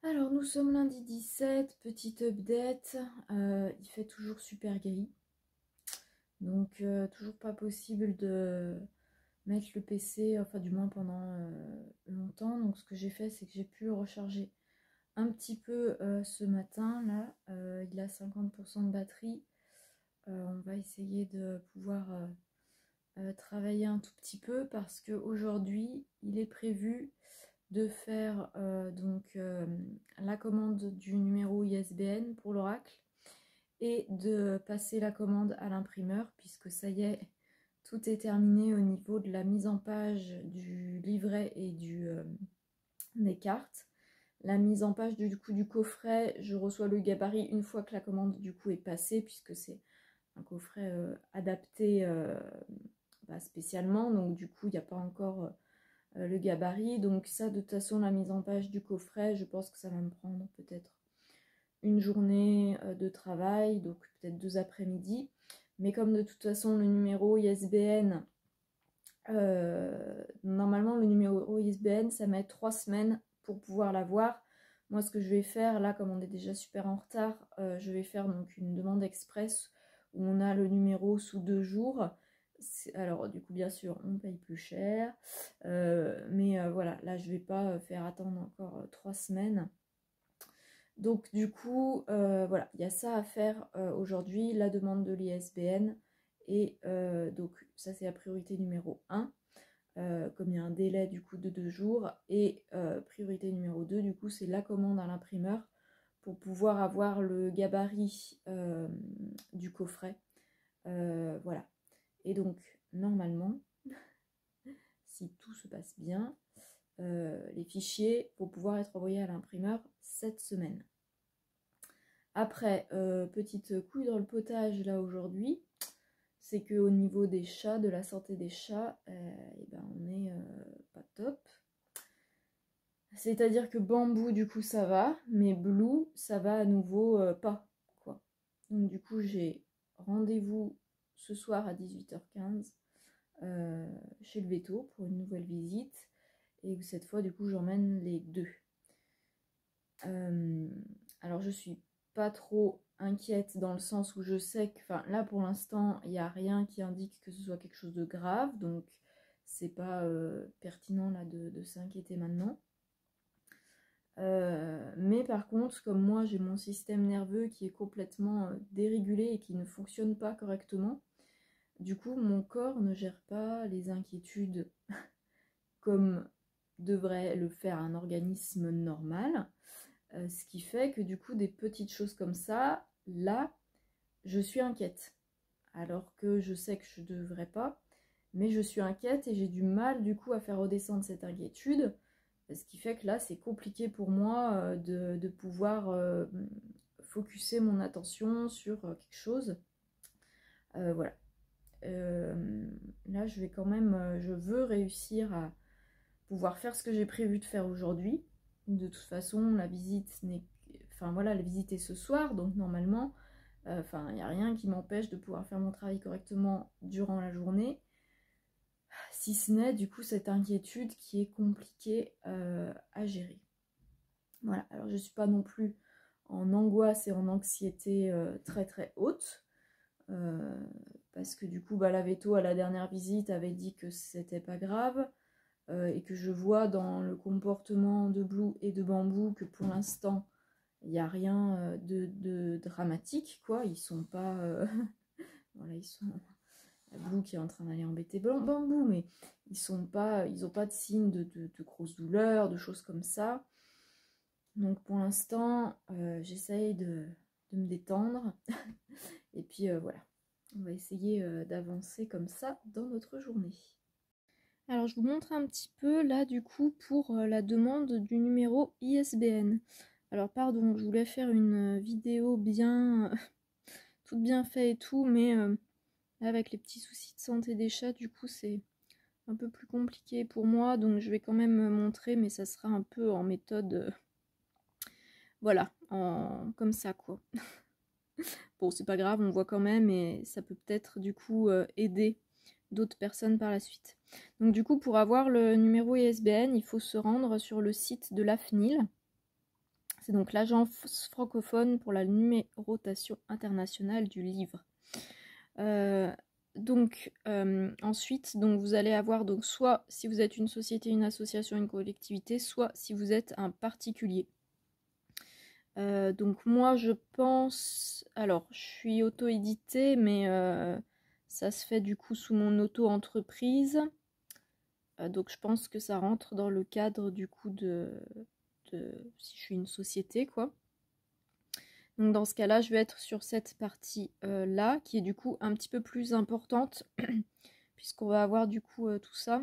Alors nous sommes lundi 17, petite update, il fait toujours super gris, donc toujours pas possible de mettre le PC, enfin du moins pendant longtemps. Donc ce que j'ai fait, c'est que j'ai pu recharger un petit peu ce matin, là, il a 50% de batterie. On va essayer de pouvoir travailler un tout petit peu parce qu'aujourd'hui il est prévu de faire la commande du numéro ISBN pour l'oracle et de passer la commande à l'imprimeur, puisque ça y est, tout est terminé au niveau de la mise en page du livret et des cartes. La mise en page du coffret, je reçois le gabarit une fois que la commande du coup est passée, puisque c'est un coffret adapté spécialement, donc du coup il n'y a pas encore le gabarit. Donc ça, de toute façon, la mise en page du coffret, je pense que ça va me prendre peut-être une journée de travail, donc peut-être 2 après-midi. Mais comme de toute façon le numéro ISBN, normalement le numéro ISBN, ça met 3 semaines pour pouvoir l'avoir. Moi, ce que je vais faire, là, comme on est déjà super en retard, je vais faire donc une demande express où on a le numéro sous 2 jours. Alors du coup bien sûr on paye plus cher, mais voilà, là je vais pas faire attendre encore 3 semaines. Donc du coup voilà, il y a ça à faire aujourd'hui, la demande de l'ISBN, et donc ça c'est la priorité numéro 1, comme il y a un délai du coup de 2 jours, et priorité numéro 2 du coup c'est la commande à l'imprimeur pour pouvoir avoir le gabarit du coffret, voilà. Et donc, normalement, si tout se passe bien, les fichiers vont pouvoir être envoyés à l'imprimeur cette semaine. Après, petite couille dans le potage là aujourd'hui, c'est qu'au niveau des chats, de la santé des chats, on n'est pas top. C'est-à-dire que Bambou, du coup, ça va, mais Blue, ça va à nouveau pas, quoi. Donc du coup, j'ai rendez-vous ce soir à 18h15. Chez le veto pour une nouvelle visite, et cette fois du coup j'emmène les deux. Alors je suis pas trop inquiète dans le sens où je sais que, enfin là pour l'instant il n'y a rien qui indique que ce soit quelque chose de grave, donc c'est pas pertinent là de s'inquiéter maintenant. Mais par contre, comme moi j'ai mon système nerveux qui est complètement dérégulé et qui ne fonctionne pas correctement, du coup, mon corps ne gère pas les inquiétudes comme devrait le faire un organisme normal. Ce qui fait que du coup, des petites choses comme ça, là, je suis inquiète. Alors que je sais que je ne devrais pas, mais je suis inquiète et j'ai du mal du coup à faire redescendre cette inquiétude. Ce qui fait que là, c'est compliqué pour moi de pouvoir focuser mon attention sur quelque chose. Voilà. Là je vais quand même, je veux réussir à pouvoir faire ce que j'ai prévu de faire aujourd'hui. De toute façon la visite n'est, enfin voilà, la visite est ce soir, donc normalement il n'y a rien qui m'empêche de pouvoir faire mon travail correctement durant la journée, si ce n'est du coup cette inquiétude qui est compliquée à gérer. Voilà, alors je ne suis pas non plus en angoisse et en anxiété très très haute, parce que du coup la veto à la dernière visite avait dit que c'était pas grave, et que je vois dans le comportement de Blue et de Bambou que pour l'instant il n'y a rien de dramatique, quoi. Ils sont pas voilà, ils sont Blue qui est en train d'aller embêter Bambou, mais ils ont pas de signes de grosses douleurs, de choses comme ça. Donc pour l'instant j'essaye de me détendre et puis voilà, on va essayer d'avancer comme ça dans notre journée. Alors je vous montre un petit peu là du coup pour la demande du numéro ISBN. Alors pardon, je voulais faire une vidéo bien toute bien faite et tout, mais avec les petits soucis de santé des chats, du coup c'est un peu plus compliqué pour moi, donc je vais quand même montrer, mais ça sera un peu en méthode voilà, comme ça quoi. Bon, c'est pas grave, on voit quand même, et ça peut peut-être du coup aider d'autres personnes par la suite. Donc du coup, pour avoir le numéro ISBN, il faut se rendre sur le site de l'AFNIL. C'est donc l'agence francophone pour la numérotation internationale du livre. Ensuite, donc vous allez avoir donc soit si vous êtes une société, une association, une collectivité, soit si vous êtes un particulier. Donc moi je pense, alors je suis auto-éditée, mais ça se fait du coup sous mon auto-entreprise. Donc je pense que ça rentre dans le cadre du coup de si je suis une société, quoi. Donc dans ce cas-là, je vais être sur cette partie là, qui est du coup un petit peu plus importante, puisqu'on va avoir du coup tout ça.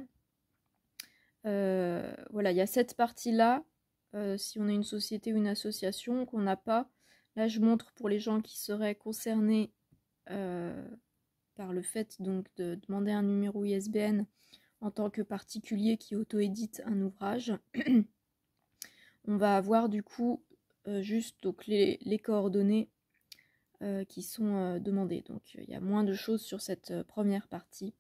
Voilà, il y a cette partie-là, si on est une société ou une association, qu'on n'a pas. Là, je montre pour les gens qui seraient concernés par le fait donc de demander un numéro ISBN en tant que particulier qui auto-édite un ouvrage. On va avoir du coup juste donc les coordonnées qui sont demandées. Donc il y a moins de choses sur cette première partie.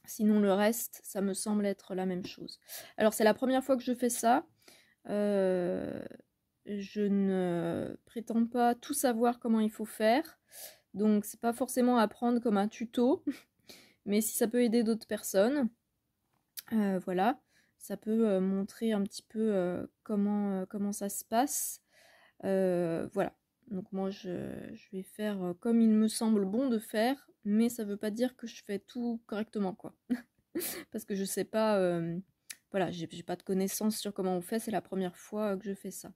Sinon le reste, ça me semble être la même chose. Alors c'est la première fois que je fais ça. Je ne prétends pas tout savoir comment il faut faire. Donc c'est pas forcément à prendre comme un tuto. Mais si ça peut aider d'autres personnes, voilà. Ça peut montrer un petit peu comment ça se passe. Voilà. Donc moi je vais faire comme il me semble bon de faire, mais ça veut pas dire que je fais tout correctement, quoi. Parce que je sais pas, voilà, j'ai pas de connaissances sur comment on fait, c'est la première fois que je fais ça.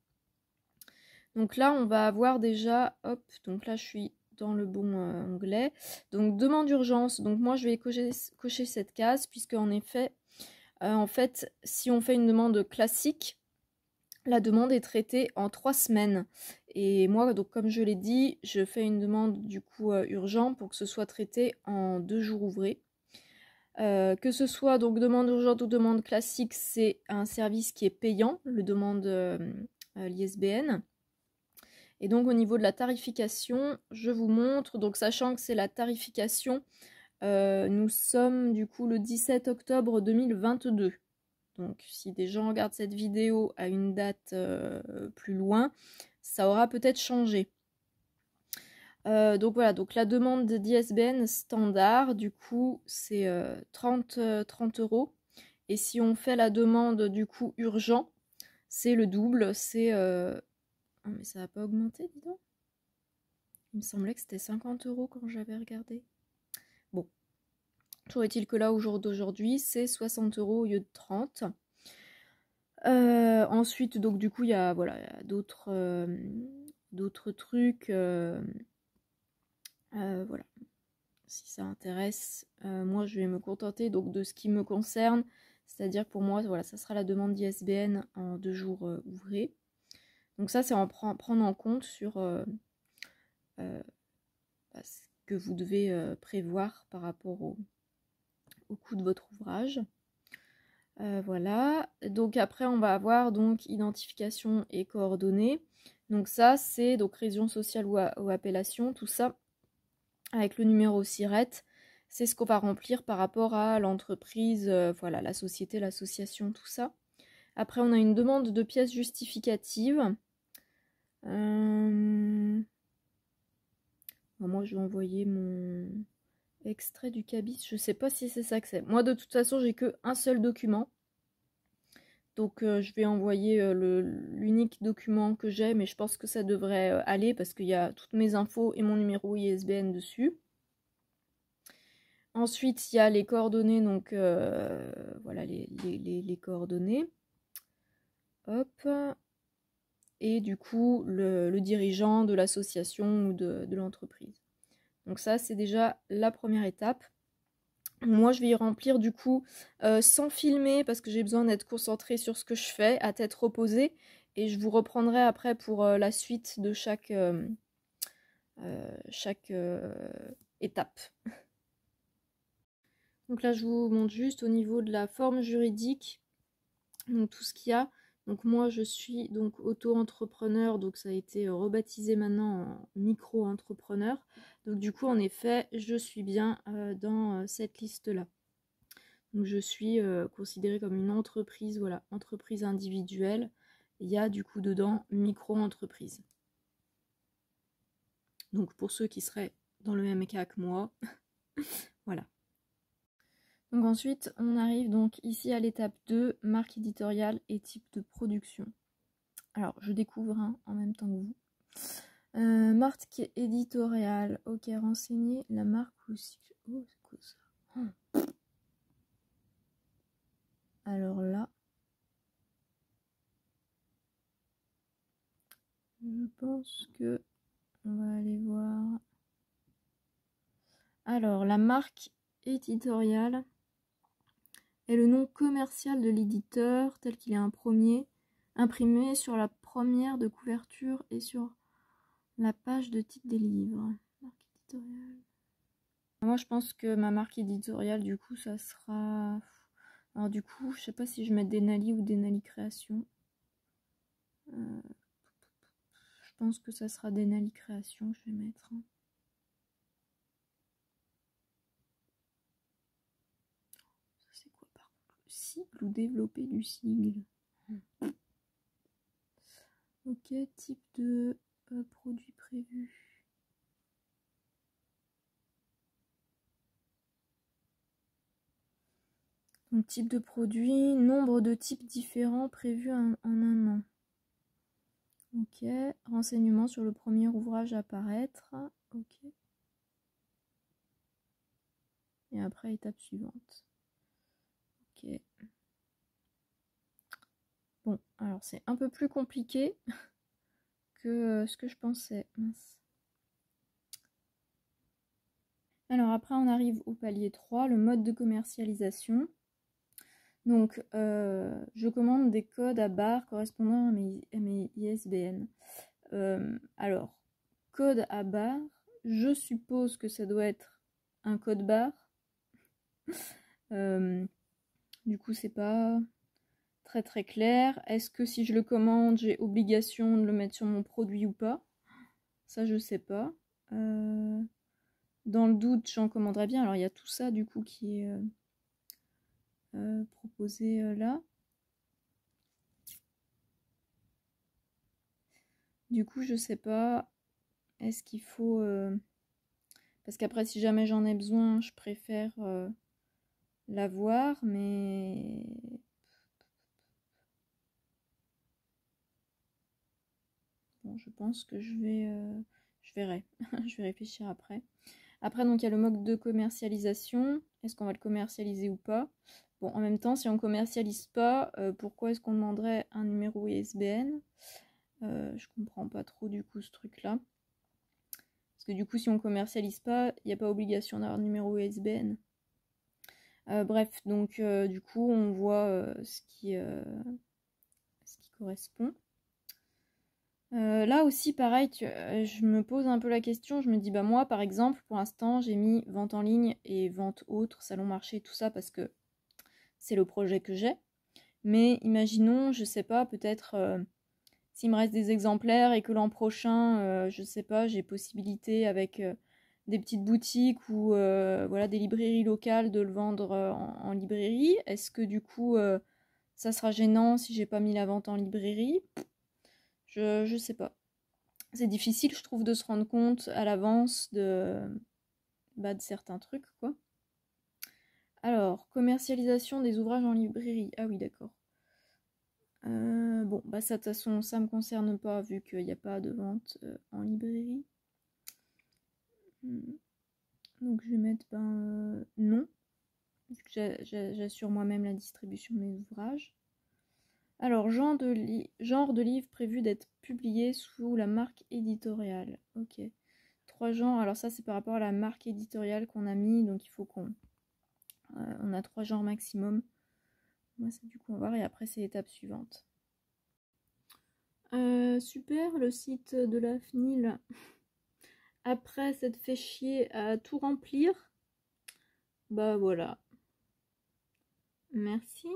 Donc là on va avoir déjà, hop, donc là je suis dans le bon onglet. Donc demande d'urgence, donc moi je vais cocher cette case, puisque en effet, en fait, si on fait une demande classique, la demande est traitée en 3 semaines. Et moi, donc comme je l'ai dit, je fais une demande du coup urgente pour que ce soit traité en 2 jours ouvrés. Que ce soit donc demande urgente ou demande classique, c'est un service qui est payant, le demande l'ISBN. Et donc au niveau de la tarification, je vous montre, donc sachant que c'est la tarification, nous sommes du coup le 17 octobre 2022. Donc si des gens regardent cette vidéo à une date plus loin, ça aura peut-être changé. Donc voilà, donc la demande d'ISBN standard, du coup, c'est 30 €. Et si on fait la demande du coup urgent, c'est le double, c'est... Ah mais ça n'a pas augmenté, dis donc. Il me semblait que c'était 50 € quand j'avais regardé. Bon, toujours est-il que là, au jour d'aujourd'hui, c'est 60 € au lieu de 30. Ensuite, donc du coup, il y a voilà, d'autres trucs. Voilà, si ça intéresse, moi je vais me contenter donc de ce qui me concerne, c'est-à-dire pour moi, voilà, ça sera la demande d'ISBN en 2 jours ouvrés. Donc ça, c'est en prendre en compte sur ce que vous devez prévoir par rapport au coût de votre ouvrage. Voilà, donc après on va avoir donc identification et coordonnées. Donc ça c'est donc région sociale ou appellation, tout ça avec le numéro SIRET, c'est ce qu'on va remplir par rapport à l'entreprise, voilà, la société, l'association, tout ça. Après on a une demande de pièces justificatives. Moi je vais envoyer mon extrait du cabis, je sais pas si c'est ça que c'est. Moi de toute façon j'ai que un seul document. Donc je vais envoyer l'unique document que j'ai, mais je pense que ça devrait aller parce qu'il y a toutes mes infos et mon numéro ISBN dessus. Ensuite, il y a les coordonnées, donc voilà les coordonnées. Hop. Et du coup, le dirigeant de l'association ou de l'entreprise. Donc ça, c'est déjà la première étape. Moi, je vais y remplir du coup sans filmer parce que j'ai besoin d'être concentrée sur ce que je fais, à tête reposée. Et je vous reprendrai après pour la suite de chaque étape. Donc là, je vous montre juste au niveau de la forme juridique, donc tout ce qu'il y a. Donc moi, je suis donc auto-entrepreneur, donc ça a été rebaptisé maintenant en micro-entrepreneur. Donc du coup, en effet, je suis bien dans cette liste-là. Donc je suis considérée comme une entreprise, voilà, entreprise individuelle. Il y a du coup dedans micro-entreprise. Donc pour ceux qui seraient dans le même cas que moi, voilà. Donc ensuite, on arrive donc ici à l'étape 2, marque éditoriale et type de production. Alors, je découvre en même temps que vous. Marque éditoriale. Ok, renseigner la marque ou le cycle. Oh, c'est quoi ça? Alors là, je pense que on va aller voir. Alors, la marque éditoriale est le nom commercial de l'éditeur tel qu'il est imprimé sur la première de couverture et sur la page de titre des livres. Marque éditoriale. Moi, je pense que ma marque éditoriale, du coup, ça sera... Alors du coup, je sais pas si je mets Denali ou Denali Création. Je pense que ça sera Denali Création, je vais mettre. Ça c'est quoi par contre? Sigle ou développer du sigle. Ok, type de produit prévu. Donc type de produit, nombre de types différents prévus en un an. Ok, renseignements sur le premier ouvrage à apparaître. Ok. Et après, étape suivante. Ok. Bon, alors c'est un peu plus compliqué que ce que je pensais. Mince. Alors après, on arrive au palier 3, le mode de commercialisation. Donc, je commande des codes à barres correspondant à mes ISBN. Alors, code à barre, je suppose que ça doit être un code barre. Du coup, c'est pas très clair. Est-ce que si je le commande, j'ai obligation de le mettre sur mon produit ou pas? Ça, je sais pas. Dans le doute, j'en commanderai bien. Alors, il y a tout ça, du coup, qui est proposé là. Du coup, je sais pas. Est-ce qu'il faut... Parce qu'après, si jamais j'en ai besoin, je préfère l'avoir, mais... Bon, je pense que je verrai. Je vais réfléchir après. Après, donc, il y a le mode de commercialisation. Est-ce qu'on va le commercialiser ou pas? Bon, en même temps, si on ne commercialise pas, pourquoi est-ce qu'on demanderait un numéro ISBN? Je comprends pas trop, du coup, ce truc-là. Parce que du coup, si on ne commercialise pas, il n'y a pas obligation d'avoir un numéro ISBN. Bref, donc, du coup, on voit ce qui correspond. Là aussi, pareil, je me pose un peu la question. Je me dis, bah moi, par exemple, pour l'instant, j'ai mis vente en ligne et vente autre, salon marché, tout ça, parce que c'est le projet que j'ai. Mais imaginons, je sais pas, peut-être s'il me reste des exemplaires et que l'an prochain, je sais pas, j'ai possibilité avec des petites boutiques ou voilà, des librairies locales de le vendre en librairie. Est-ce que du coup, ça sera gênant si j'ai pas mis la vente en librairie? Je sais pas. C'est difficile, je trouve, de se rendre compte à l'avance de certains trucs, quoi. Alors, commercialisation des ouvrages en librairie. Ah oui, d'accord. Bon, bah ça, de toute façon, ça me concerne pas, vu qu'il n'y a pas de vente en librairie. Donc, je vais mettre, non. Vu que j'assure moi-même la distribution de mes ouvrages. Alors, genre de livre prévu d'être publié sous la marque éditoriale. Ok. 3 genres. Alors ça, c'est par rapport à la marque éditoriale qu'on a mis. Donc, il faut qu'on... on a 3 genres maximum. Moi, c'est du coup, on va voir. Et après, c'est l'étape suivante. Super, le site de la FNIL. Après, ça te fait chier à tout remplir. Bah voilà. Merci.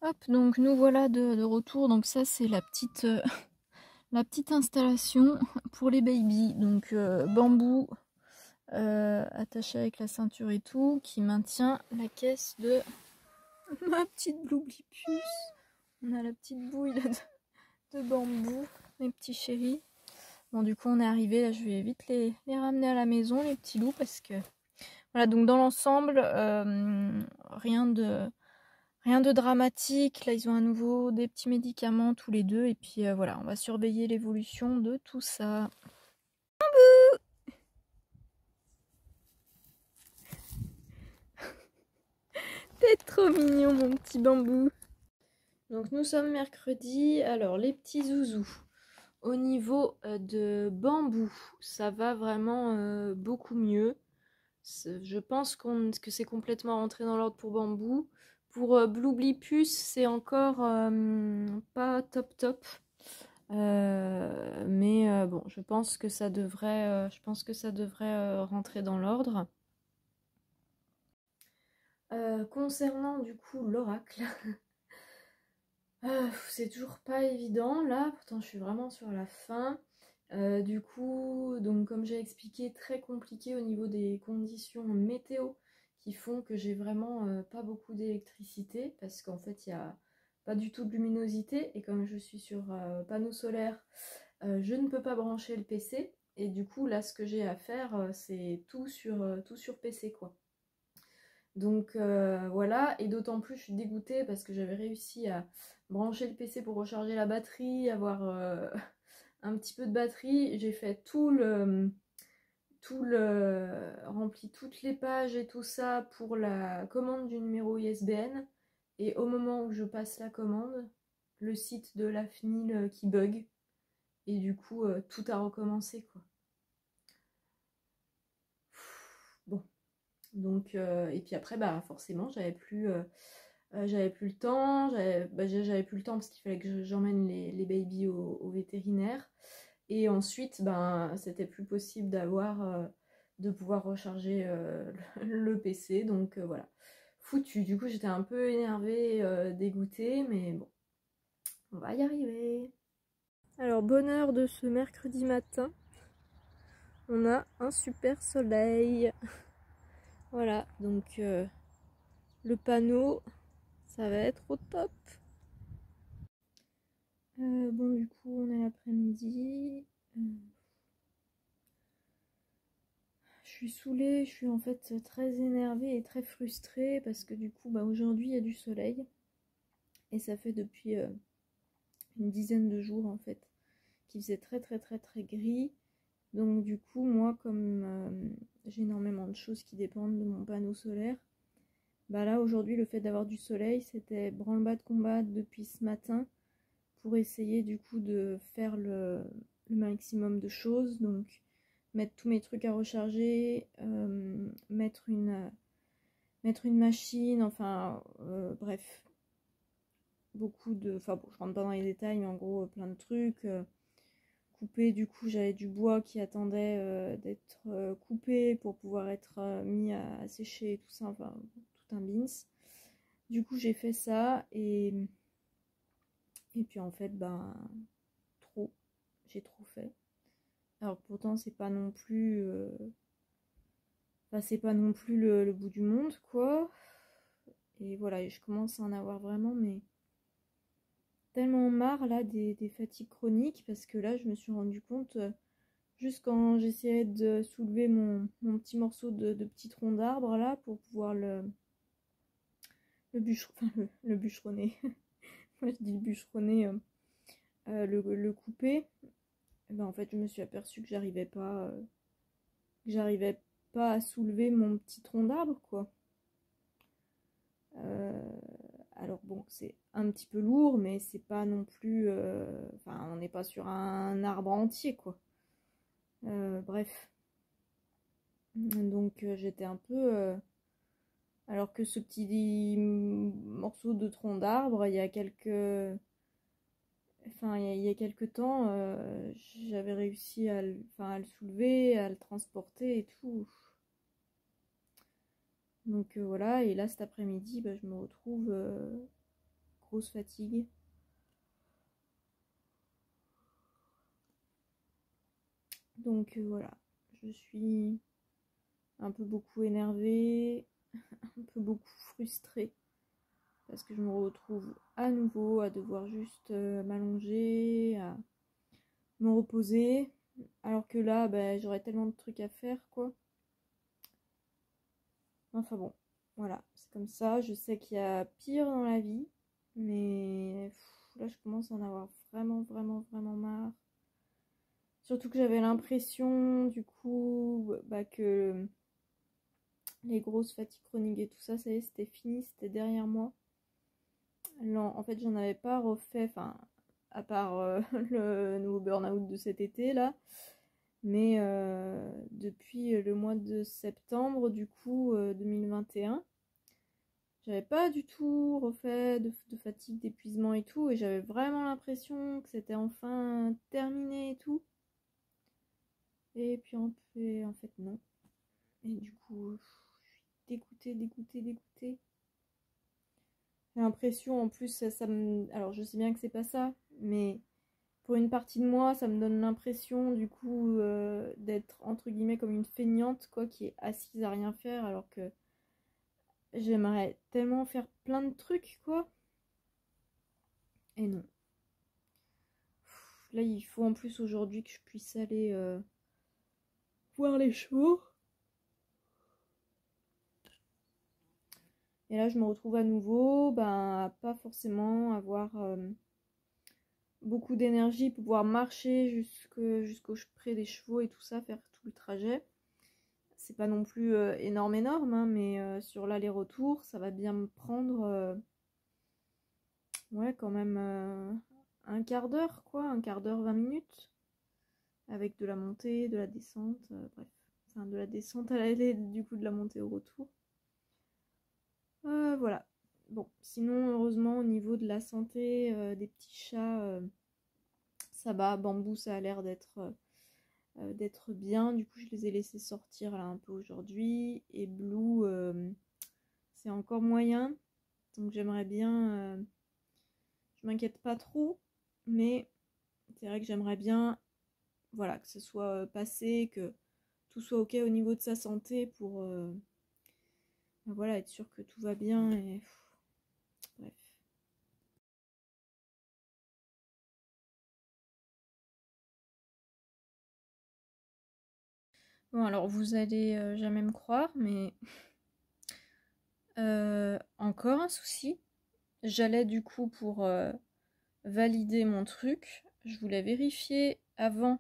Hop, donc nous voilà de retour. Donc ça, c'est la petite installation pour les baby. Donc bambou, attachée avec la ceinture et tout, qui maintient la caisse de ma petite Bloublipus. On a la petite bouille là, de bambou, mes petits chéris. Bon, du coup, on est arrivé. Là, je vais vite les ramener à la maison, les petits loups, parce que... Voilà, donc dans l'ensemble, rien de dramatique. Là, ils ont à nouveau des petits médicaments tous les deux. Et puis, voilà, on va surveiller l'évolution de tout ça. T'es trop mignon, mon petit bambou. Donc, nous sommes mercredi. Alors, les petits zouzous. Au niveau de bambou, ça va vraiment beaucoup mieux. Je pense que c'est complètement rentré dans l'ordre pour bambou. Pour Bloublipus, c'est encore pas top top. Mais bon, je pense que ça devrait, rentrer dans l'ordre. Concernant du coup l'oracle, c'est toujours pas évident là, pourtant je suis vraiment sur la fin. Du coup, donc comme j'ai expliqué, très compliqué au niveau des conditions météo qui font que j'ai vraiment pas beaucoup d'électricité parce qu'en fait il n'y a pas du tout de luminosité et comme je suis sur panneau solaire, je ne peux pas brancher le PC et du coup là ce que j'ai à faire c'est tout sur PC quoi. Donc voilà, et d'autant plus je suis dégoûtée parce que j'avais réussi à brancher le PC pour recharger la batterie, avoir un petit peu de batterie. J'ai fait rempli toutes les pages et tout ça pour la commande du numéro ISBN. Et au moment où je passe la commande, le site de la FNIL qui bug. Et du coup, tout a recommencé quoi. Bon. Donc, et puis après, bah forcément, j'avais plus le temps. J'avais plus le temps parce qu'il fallait que j'emmène les babies au vétérinaire. Et ensuite, ben, c'était plus possible de pouvoir recharger le PC. Donc voilà, foutu. Du coup, j'étais un peu énervée, dégoûtée, mais bon, on va y arriver. Alors, bonheur de ce mercredi matin, on a un super soleil. Voilà, donc le panneau, ça va être au top. Bon, du coup, on est l'après-midi. Je suis saoulée, je suis en fait très énervée et très frustrée parce que du coup, bah, aujourd'hui, il y a du soleil. Et ça fait depuis une dizaine de jours en fait qu'il faisait très très très très gris. Donc du coup, moi, comme j'ai énormément de choses qui dépendent de mon panneau solaire, bah là, aujourd'hui, le fait d'avoir du soleil, c'était branle-bas de combat depuis ce matin pour essayer du coup de faire le maximum de choses. Donc mettre tous mes trucs à recharger, mettre une machine, enfin bref, beaucoup de... Enfin bon, je rentre pas dans les détails, mais en gros plein de trucs. Couper, du coup j'avais du bois qui attendait d'être coupé pour pouvoir être mis à sécher et tout ça, enfin tout un bins. Du coup j'ai fait ça et puis en fait ben j'ai trop fait. Alors pourtant c'est pas non plus c'est pas non plus le bout du monde quoi. Et voilà, je commence à en avoir vraiment mais tellement marre là des fatigues chroniques parce que là je me suis rendu compte juste quand j'essayais de soulever mon petit morceau de petit tronc d'arbre là pour pouvoir le bûcheronner. Moi je dis le bûcheronner, le couper. Et ben en fait je me suis aperçue que j'arrivais pas à soulever mon petit tronc d'arbre quoi. Alors bon, c'est un petit peu lourd, mais c'est pas non plus... Enfin, on n'est pas sur un arbre entier, quoi. Bref. Donc j'étais un peu... alors que ce petit morceau de tronc d'arbre, il y a quelques... Enfin, il y a quelques temps, j'avais réussi à le soulever, à le transporter et tout. Donc voilà, et là cet après-midi, bah, je me retrouve grosse fatigue. Donc voilà, je suis un peu beaucoup énervée, un peu beaucoup frustrée. Parce que je me retrouve à nouveau à devoir juste m'allonger, à me reposer. Alors que là, bah, j'aurais tellement de trucs à faire, quoi. Enfin bon, voilà, c'est comme ça. Je sais qu'il y a pire dans la vie, mais là, je commence à en avoir vraiment, vraiment, vraiment marre. Surtout que j'avais l'impression, du coup, bah, que les grosses fatigues chroniques et tout ça, ça y est, c'était fini, c'était derrière moi. En fait, j'en avais pas refait, enfin, à part le nouveau burn-out de cet été, là. Mais depuis le mois de septembre, du coup, 2021, j'avais pas du tout refait de fatigue, d'épuisement et tout. Et j'avais vraiment l'impression que c'était enfin terminé et tout. Et puis en fait non. Et du coup, je suis dégoûtée, dégoûtée, dégoûtée. J'ai l'impression, en plus, ça me... Alors, je sais bien que c'est pas ça, mais pour une partie de moi, ça me donne l'impression, du coup, d'être, entre guillemets, comme une feignante, quoi, qui est assise à rien faire, alors que j'aimerais tellement faire plein de trucs, quoi. Et non. Là, il faut en plus aujourd'hui que je puisse aller voir les chevaux. Et là, je me retrouve à nouveau, ben, à pas forcément avoir beaucoup d'énergie pour pouvoir marcher jusqu'au près des chevaux et tout ça, faire tout le trajet. C'est pas non plus énorme, hein, mais sur l'aller-retour, ça va bien me prendre, ouais, quand même un quart d'heure, quoi, un quart d'heure, 20 minutes, avec de la montée, de la descente, bref. Enfin, de la descente à l'aller, du coup, de la montée au retour. Voilà. Bon, sinon, heureusement, au niveau de la santé des petits chats, ça va. Bambou, ça a l'air d'être bien. Du coup, je les ai laissés sortir là un peu aujourd'hui. Et Blue, c'est encore moyen. Donc, j'aimerais bien. Je m'inquiète pas trop. Mais c'est vrai que j'aimerais bien, voilà, que ce soit passé, que tout soit ok au niveau de sa santé pour voilà, être sûr que tout va bien. Et bref. Bon, alors vous allez jamais me croire, mais encore un souci. J'allais du coup pour valider mon truc. Je voulais vérifier avant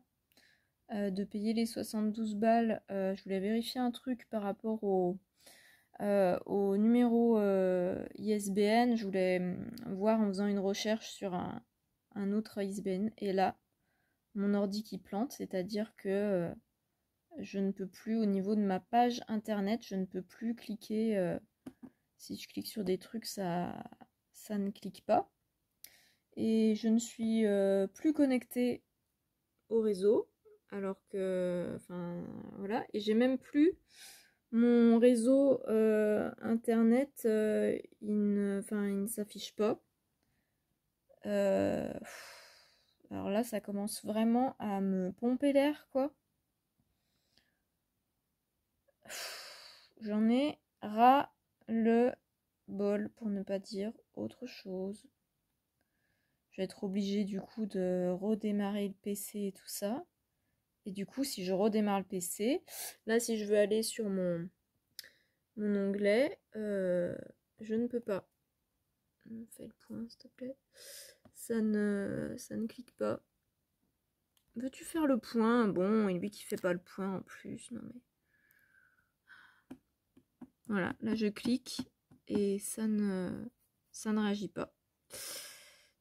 de payer les 72 balles. Je voulais vérifier un truc par rapport au numéro ISBN. Je voulais voir en faisant une recherche sur un autre ISBN. Et là, mon ordi qui plante, c'est-à-dire que je ne peux plus, au niveau de ma page internet, je ne peux plus cliquer. Si je clique sur des trucs, ça ne clique pas. Et je ne suis plus connectée au réseau. Alors que, enfin, voilà. Et j'ai même plus mon réseau internet, il ne s'affiche pas. Alors là, ça commence vraiment à me pomper l'air, quoi. J'en ai ras le bol, pour ne pas dire autre chose. Je vais être obligée du coup de redémarrer le PC et tout ça. Et du coup, si je redémarre le PC, là, si je veux aller sur mon onglet, je ne peux pas. Fais le point, s'il te plaît. Ça ne clique pas. Veux-tu faire le point? Bon, et lui qui fait pas le point en plus. Non mais. Voilà, là je clique et ça ne réagit pas.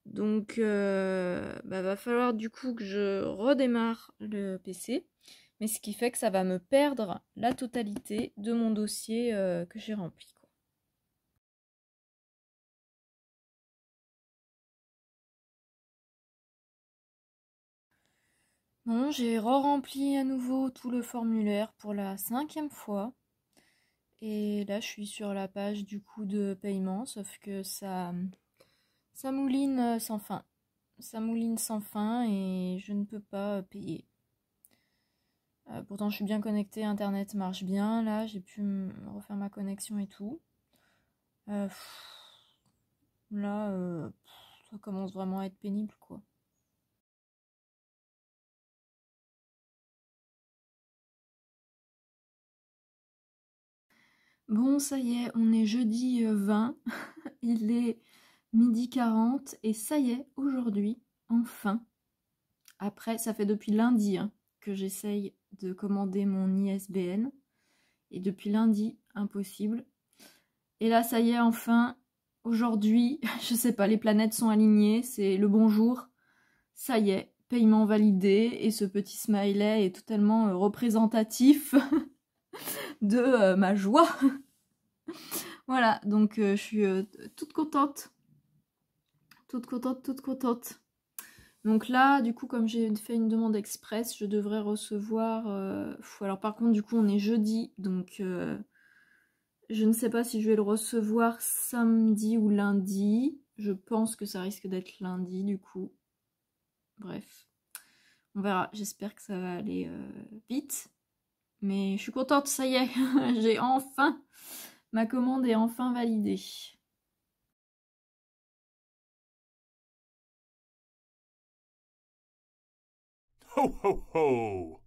Donc, va falloir du coup que je redémarre le PC. Mais ce qui fait que ça va me perdre la totalité de mon dossier que j'ai rempli, quoi. Bon, j'ai re-rempli à nouveau tout le formulaire pour la 5e fois. Et là, je suis sur la page du coup de paiement, sauf que ça mouline sans fin. Ça mouline sans fin et je ne peux pas payer. Pourtant je suis bien connectée, internet marche bien, là j'ai pu refaire ma connexion et tout. Là, ça commence vraiment à être pénible quoi. Bon, ça y est, on est jeudi 20, il est 12h40 et ça y est, aujourd'hui, enfin, après, ça fait depuis lundi hein, que j'essaye de commander mon ISBN et depuis lundi, impossible. Et là, ça y est, enfin, aujourd'hui, je sais pas, les planètes sont alignées, c'est le bonjour, ça y est, paiement validé et ce petit smiley est totalement représentatif de ma joie. Voilà, donc je suis toute contente. Toute contente, toute contente. Donc là, du coup, comme j'ai fait une demande express, je devrais recevoir... alors par contre, du coup, on est jeudi, donc je ne sais pas si je vais le recevoir samedi ou lundi. Je pense que ça risque d'être lundi, du coup. Bref, on verra. J'espère que ça va aller vite. Mais je suis contente, ça y est. J'ai enfin... Ma commande est enfin validée. Ho, ho, ho!